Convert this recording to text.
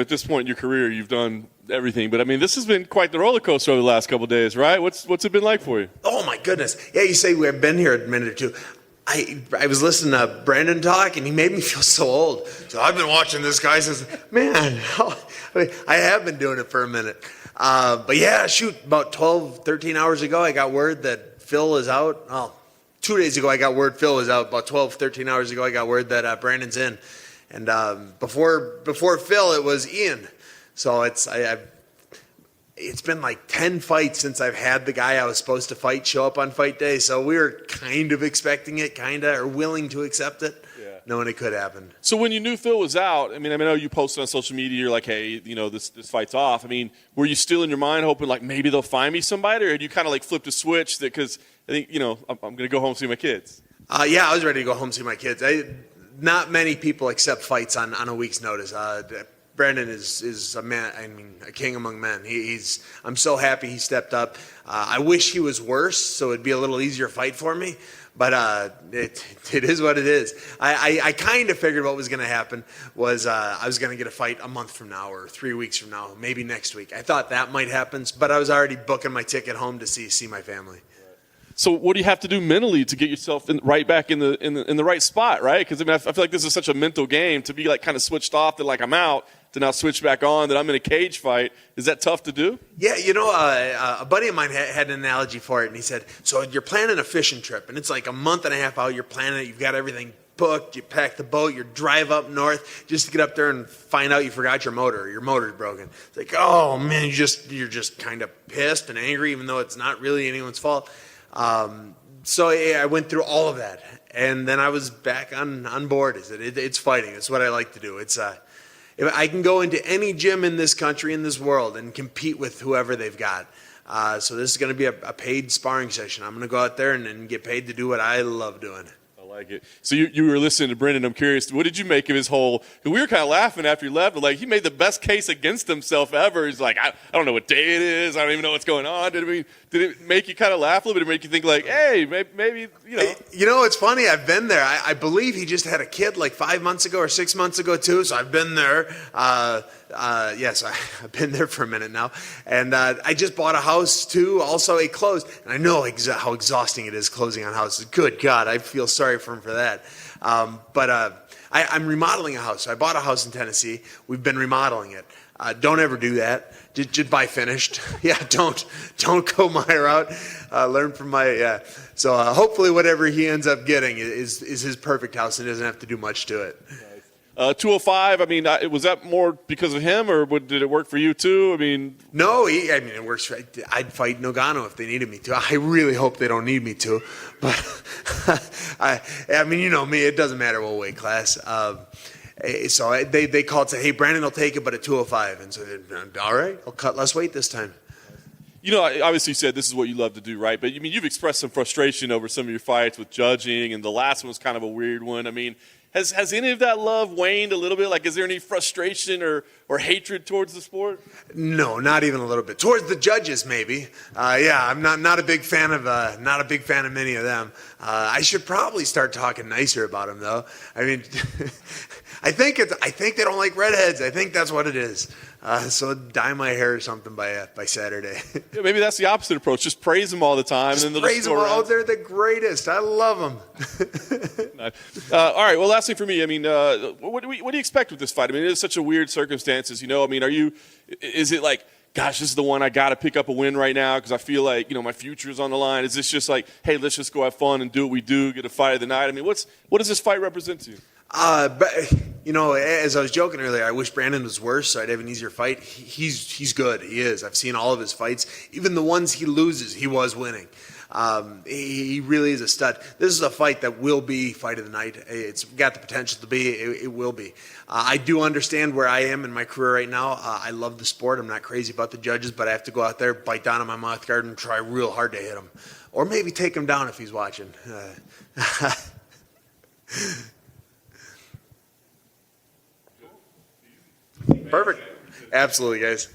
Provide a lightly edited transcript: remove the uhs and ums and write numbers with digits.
At this point in your career, you've done everything. But, I mean, this has been quite the roller coaster over the last couple of days, right? What's it been like for you? Oh, my goodness. Yeah, you say we've been here a minute or two. I was listening to Brandon talk, and he made me feel so old. So I've been watching this guy since, man, I have been doing it for a minute. But, yeah, shoot, about 12, 13 hours ago, I got word that Phil is out. Oh, 2 days ago, I got word Phil was out. About 12, 13 hours ago, I got word that Brandon's in. And before Phil, it was Ian. So it's been like 10 fights since I've had the guy I was supposed to fight show up on fight day. So we were kind of expecting it, or willing to accept it, knowing it could happen. So when you knew Phil was out, I know you posted on social media, you're like, hey, this fight's off. I mean, were you still in your mind hoping like maybe they'll find me somebody, or did you kind of like flip a switch because I think, I'm going to go home and see my kids? Yeah, I was ready to go home and see my kids. Not many people accept fights on a week's notice. Brandon is a man. A king among men. I'm so happy he stepped up. I wish he was worse, so it'd be a little easier fight for me. But it is what it is. I kind of figured what was going to happen was I was going to get a fight a month from now or 3 weeks from now, maybe next week. I thought that might happen, but I was already booking my ticket home to see my family. So what do you have to do mentally to get yourself right back in the right spot, right? Because I feel like this is such a mental game to be like kind of switched off that like I'm out to now switch back on that I'm in a cage fight. Is that tough to do? Yeah, a buddy of mine had an analogy for it, and he said, so you're planning a fishing trip, and it's like a month and a half out. You're planning it. You've got everything booked. You pack the boat. You drive up north just to get up there and find out you forgot your motor. Your motor's broken. It's like, oh man, you're just kind of pissed and angry, even though it's not really anyone's fault. So I went through all of that, and then I was back on board. It's fighting. It's what I like to do. If I can go into any gym in this country, in this world, and compete with whoever they've got. So this is going to be a paid sparring session. I'm going to go out there and get paid to do what I love doing. Like it. So you were listening to Brendan. I'm curious, what did you make of his whole? Because we were kind of laughing after he left, but like he made the best case against himself ever. He's like, I don't know what day it is. I don't even know what's going on. Did it make you kind of laugh a little bit? Did it make you think like, hey, maybe It's funny. I've been there. I believe he just had a kid like 5 months ago or 6 months ago too. So I've been there. Yes, I've been there for a minute now. And I just bought a house too. Also, it closed. And I know how exhausting it is closing on houses. Good God, I feel sorry for him for that. But I'm remodeling a house. So I bought a house in Tennessee. We've been remodeling it. Don't ever do that. Just buy finished. Yeah, don't go my route. Learn from my. So hopefully, whatever he ends up getting is his perfect house, and he doesn't have to do much to it. 205. Was that more because of him, or did it work for you too? No. It works. I'd fight Nagano if they needed me to. I really hope they don't need me to, but you know me. It doesn't matter what weight class. So they called and said, hey, Brandon will take it, but at 205. And so all right, I'll cut less weight this time. Obviously you said this is what you love to do, right? But you've expressed some frustration over some of your fights with judging, and the last one was kind of a weird one. Has any of that love waned a little bit? Like, is there any frustration or hatred towards the sport? No, not even a little bit. Towards the judges, maybe. I'm not a big fan of many of them. I should probably start talking nicer about them, though. I think they don't like redheads. I think that's what it is. So dye my hair or something by Saturday. Yeah, maybe that's the opposite approach. Just praise them all the time. Just and then praise them all. Oh, they're the greatest. I love them. All right. Well, last thing for me. What do you expect with this fight? It is such a weird circumstances. Is it like, gosh, this is the one I got to pick up a win right now because I feel like my future is on the line? Is this just like, hey, let's just go have fun and do what we do, get a fight of the night? What does this fight represent to you? But as I was joking earlier, I wish Brandon was worse so I'd have an easier fight. He's good. He is. I've seen all of his fights. Even the ones he loses, he was winning. He really is a stud. This is a fight that will be fight of the night. It's got the potential to be. It will be. I do understand where I am in my career right now. I love the sport. I'm not crazy about the judges, but I have to go out there, bite down on my mouth guard, and try real hard to hit him. Or maybe take him down if he's watching. Perfect. Absolutely, guys.